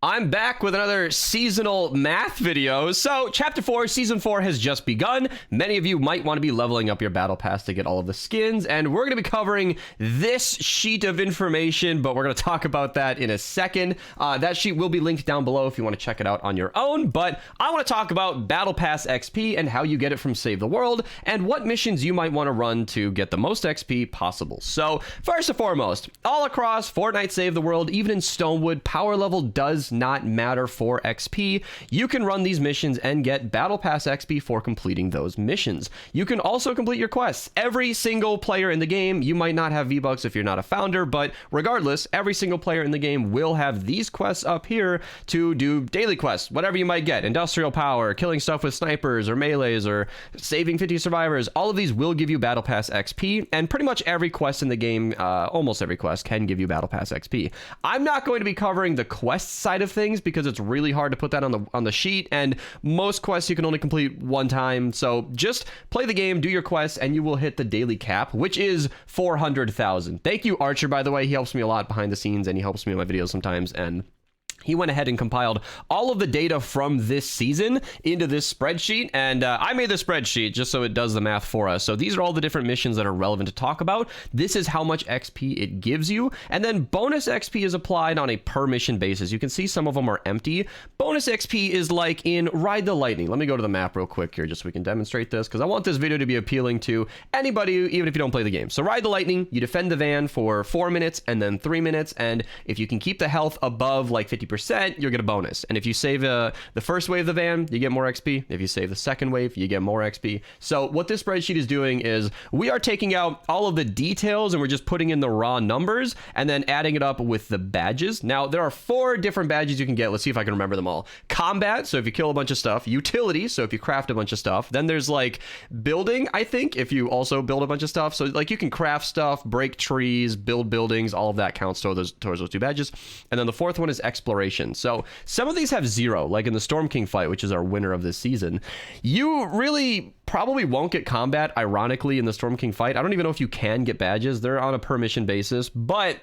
I'm back with another seasonal math video. So, Chapter 4, Season 4 has just begun. Many of you might want to be leveling up your battle pass to get all of the skins, and we're going to be covering this sheet of information, but we're going to talk about that in a second. That sheet will be linked down below if you want to check it out on your own, but I want to talk about Battle Pass XP and how you get it from Save the World, and what missions you might want to run to get the most XP possible. So, first and foremost, all across Fortnite Save the World, even in Stonewood, power level does not matter for XP. You can run these missions and get Battle Pass XP for completing those missions. You can also complete your quests. Every single player in the game, you might not have V-Bucks if you're not a founder, but regardless, every single player in the game will have these quests up here to do daily quests, whatever you might get. Industrial power, killing stuff with snipers or melees, or saving 50 survivors. All of these will give you Battle Pass XP, and pretty much every quest in the game, almost every quest, can give you Battle Pass XP. I'm not going to be covering the quest side of things because it's really hard to put that on the sheet, and most quests you can only complete one time. So just play the game, do your quests, and you will hit the daily cap, which is 400,000. Thank you, Archer, by the way. He helps me a lot behind the scenes, and he helps me in my videos sometimes, and he went ahead and compiled all of the data from this season into this spreadsheet, and I made the spreadsheet just so it does the math for us. So these are all the different missions that are relevant to talk about. This is how much XP it gives you, and then bonus XP is applied on a per mission basis. You can see some of them are empty. Bonus XP is like in Ride the Lightning. Let me go to the map real quick here just so we can demonstrate this, because I want this video to be appealing to anybody, even if you don't play the game. So Ride the Lightning, you defend the van for 4 minutes and then 3 minutes, and if you can keep the health above like 50%, you'll get a bonus. And if you save the first wave of the van, you get more XP. If you save the second wave, you get more XP. So what this spreadsheet is doing is we are taking out all of the details and we're just putting in the raw numbers and then adding it up with the badges. Now, there are 4 different badges you can get. Let's see if I can remember them all. Combat, so if you kill a bunch of stuff. Utility, so if you craft a bunch of stuff. Then there's like building, I think, if you also build a bunch of stuff. So like you can craft stuff, break trees, build buildings, all of that counts towards those 2 badges. And then the 4th one is exploration. So some of these have 0, like in the Storm King fight, which is our winner of this season. You really probably won't get combat, ironically, in the Storm King fight. I don't even know if you can get badges. They're on a per mission basis, but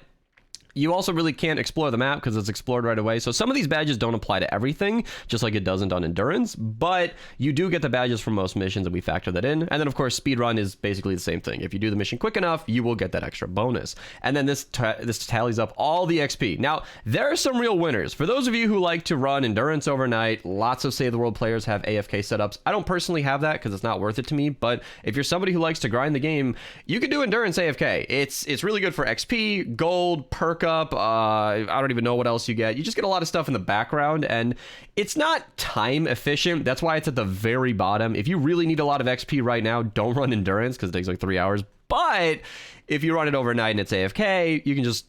you also really can't explore the map because it's explored right away. So some of these badges don't apply to everything, just like it doesn't on Endurance, but you do get the badges from most missions, and we factor that in. And then, of course, speedrun is basically the same thing. If you do the mission quick enough, you will get that extra bonus. And then this tallies up all the XP. Now, there are some real winners. For those of you who like to run Endurance overnight, lots of Save the World players have AFK setups. I don't personally have that because it's not worth it to me, but if you're somebody who likes to grind the game, you can do Endurance AFK. It's really good for XP, gold, perk up. I don't even know what else you get. You just get a lot of stuff in the background, and it's not time efficient. That's why it's at the very bottom. If you really need a lot of XP right now, don't run Endurance because it takes like 3 hours. But if you run it overnight and it's AFK, you can just,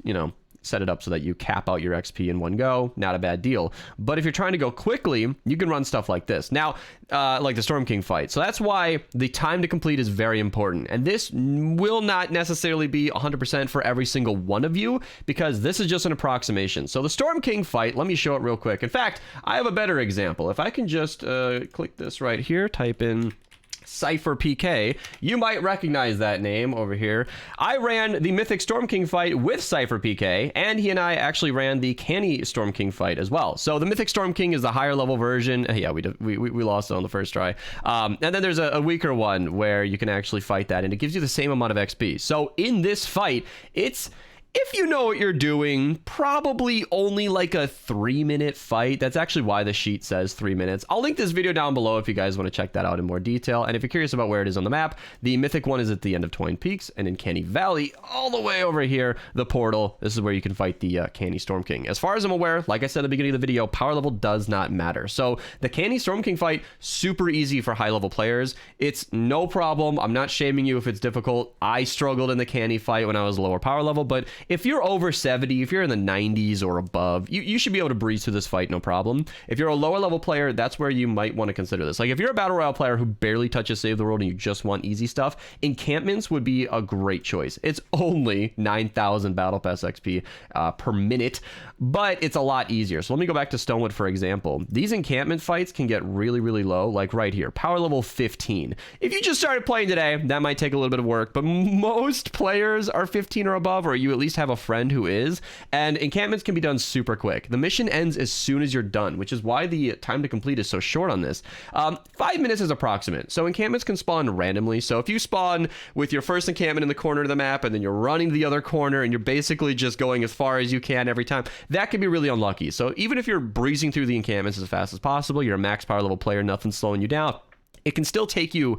set it up so that you cap out your XP in one go. Not a bad deal. But if you're trying to go quickly, you can run stuff like this. Now, like the Storm King fight. So that's why the time to complete is very important. And this will not necessarily be 100% for every single one of you, because this is just an approximation. So the Storm King fight, let me show it real quick. In fact, I have a better example. If I can just click this right here, type in Cypher PK, you might recognize that name over here. I ran the Mythic Storm King fight with Cypher PK, and he and I actually ran the Canny Storm King fight as well. So the Mythic Storm King is the higher level version. Yeah, we lost it on the first try. And then there's a weaker one where you can actually fight that, and it gives you the same amount of XP. So in this fight, it's, if you know what you're doing, probably only like a 3-minute fight. That's actually why the sheet says 3 minutes. I'll link this video down below if you guys want to check that out in more detail. And if you're curious about where it is on the map, the Mythic one is at the end of Twine Peaks, and in Canny Valley, all the way over here, the portal. This is where you can fight the Canny Storm King. As far as I'm aware, like I said at the beginning of the video, power level does not matter. So the Canny Storm King fight, super easy for high level players. It's no problem. I'm not shaming you if it's difficult. I struggled in the Canny fight when I was lower power level, but if you're over 70, if you're in the 90s or above, you should be able to breeze through this fight, no problem. If you're a lower level player, that's where you might want to consider this. Like if you're a Battle Royale player who barely touches Save the World and you just want easy stuff, encampments would be a great choice. It's only 9,000 Battle Pass XP per minute, but it's a lot easier. So let me go back to Stonewood, for example. These encampment fights can get really, really low, like right here, power level 15. If you just started playing today, that might take a little bit of work, but most players are 15 or above, or you at least least have a friend who is. And encampments can be done super quick. The mission ends as soon as you're done, which is why the time to complete is so short on this. 5 minutes is approximate. So encampments can spawn randomly. So if you spawn with your first encampment in the corner of the map and then you're running to the other corner and you're basically just going as far as you can every time, that can be really unlucky. So even if you're breezing through the encampments as fast as possible, you're a max power level player, nothing's slowing you down, it can still take you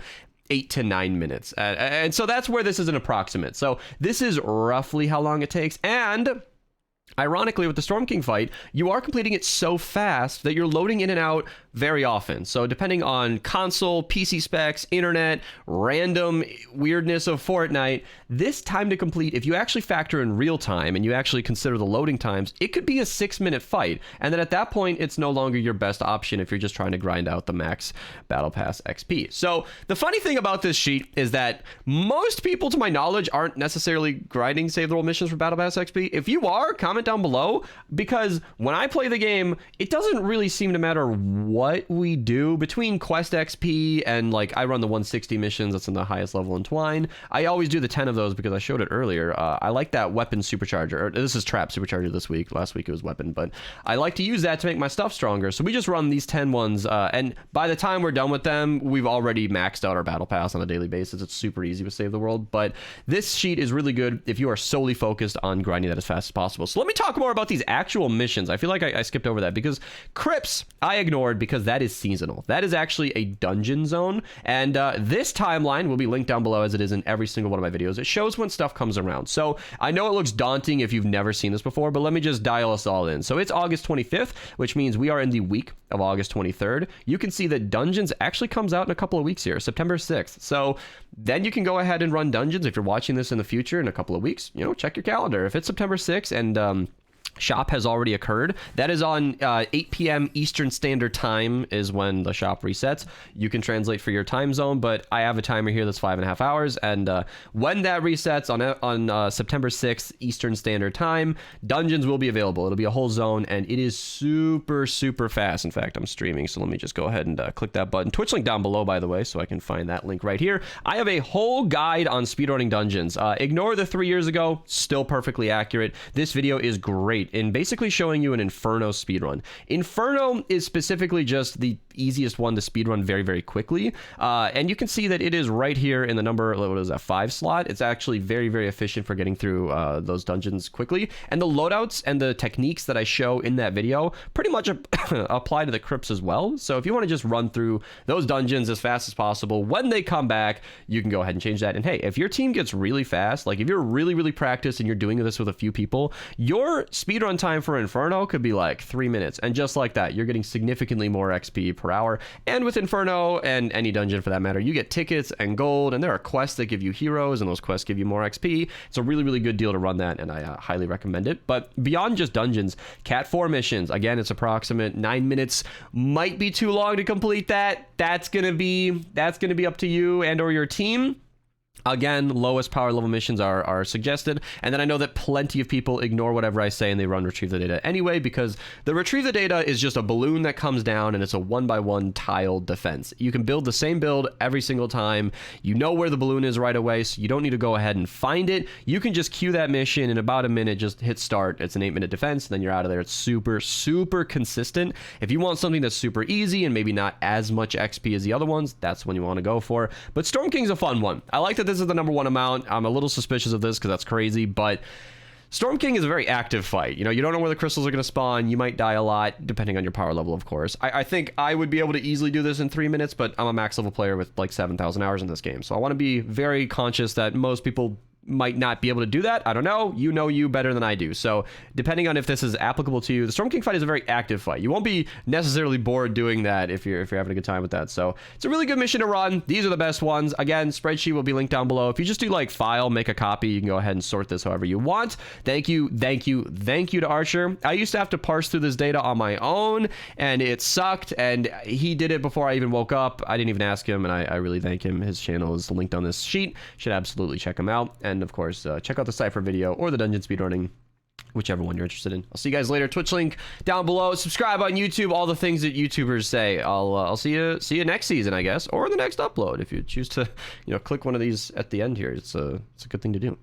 8 to 9 minutes. And so that's where this is an approximate. So this is roughly how long it takes. And ironically, with the Storm King fight, you are completing it so fast that you're loading in and out very often. So depending on console, PC specs, internet, random weirdness of Fortnite, this time to complete, if you actually factor in real time and you actually consider the loading times, it could be a 6-minute fight. And then at that point, it's no longer your best option if you're just trying to grind out the max Battle Pass XP. So the funny thing about this sheet is that most people, to my knowledge, aren't necessarily grinding Save the World missions for Battle Pass XP. If you are, comment down below, because when I play the game, it doesn't really seem to matter what we do between quest XP and like I run the 160 missions. That's in the highest level in Twine. I always do the 10 of those because I showed it earlier. I like that weapon supercharger. This is trap supercharger this week. Last week it was weapon, but I like to use that to make my stuff stronger. So we just run these 10 ones, and by the time we're done with them, we've already maxed out our battle pass on a daily basis. It's super easy with Save the World, but this sheet is really good if you are solely focused on grinding that as fast as possible. So let me talk more about these actual missions. I feel like I skipped over that because Crypts I ignored because that is seasonal. That is actually a dungeon zone, and this timeline will be linked down below as it is in every single one of my videos. It shows when stuff comes around. So I know it looks daunting if you've never seen this before, but let me just dial us all in. So it's August 25th, which means we are in the week of August 23rd. You can see that Dungeons actually comes out in a couple of weeks here, September 6th. So then you can go ahead and run Dungeons. If you're watching this in the future in a couple of weeks, you know, check your calendar. If it's September 6th and shop has already occurred, that is on 8 p.m. Eastern Standard Time is when the shop resets. You can translate for your time zone, but I have a timer here that's 5.5 hours, and when that resets on September 6th Eastern Standard Time, Dungeons will be available. It'll be a whole zone, and it is super fast. In fact, I'm streaming, so let me just go ahead and click that button. Twitch link down below, by the way, so I can find that link right here. I have a whole guide on speedrunning Dungeons. Ignore the 3 years ago, still perfectly accurate. This video is great in basically showing you an Inferno speedrun. Inferno is specifically just the easiest one to speedrun very quickly, and you can see that it is right here in the number, what is that, 5 slot. It's actually very efficient for getting through those dungeons quickly, and the loadouts and the techniques that I show in that video pretty much apply to the Crypts as well. So if you want to just run through those dungeons as fast as possible, when they come back, you can go ahead and change that. And hey, if your team gets really fast, like if you're really practiced and you're doing this with a few people, your speedrun time for Inferno could be like 3 minutes, and just like that, you're getting significantly more XP per hour. And with Inferno, and any dungeon for that matter, you get tickets and gold, and there are quests that give you heroes, and those quests give you more XP. It's a really good deal to run that, and I highly recommend it. But beyond just dungeons, Cat 4 missions, again, it's approximate 9 minutes. Might be too long to complete that. That's gonna be up to you and or your team. Again, lowest power level missions are suggested, and then I know that plenty of people ignore whatever I say and they run retrieve the data anyway, because the retrieve the data is just a balloon that comes down and it's a 1x1 tiled defense. You can build the same build every single time. You know where the balloon is right away, so you don't need to go ahead and find it. You can just queue that mission in about a minute, just hit start. It's an 8-minute defense, and then you're out of there. It's super consistent. If you want something that's super easy and maybe not as much XP as the other ones, that's when you want to go for. But Storm King's a fun one. I like that this is the number 1 amount. I'm a little suspicious of this because that's crazy, but Storm King is a very active fight. You know, you don't know where the crystals are going to spawn. You might die a lot, depending on your power level, of course. I think I would be able to easily do this in 3 minutes, but I'm a max level player with like 7,000 hours in this game. So I want to be very conscious that most people might not be able to do that. I don't know. You know you better than I do. So depending on if this is applicable to you, the Storm King fight is a very active fight. You won't be necessarily bored doing that if you're having a good time with that. So it's a really good mission to run. These are the best ones. Again, spreadsheet will be linked down below. If you just do like file, make a copy, you can go ahead and sort this however you want. Thank you to Archer. I used to have to parse through this data on my own, and it sucked, and he did it before I even woke up. I didn't even ask him, and I really thank him. His channel is linked on this sheet. Should absolutely check him out. And of course, check out the Cypher video or the dungeon speedrunning, whichever one you're interested in. I'll see you guys later. Twitch link down below. Subscribe on YouTube. All the things that YouTubers say. I'll see you next season, I guess, or the next upload if you choose to, you know, click one of these at the end here. It's a good thing to do.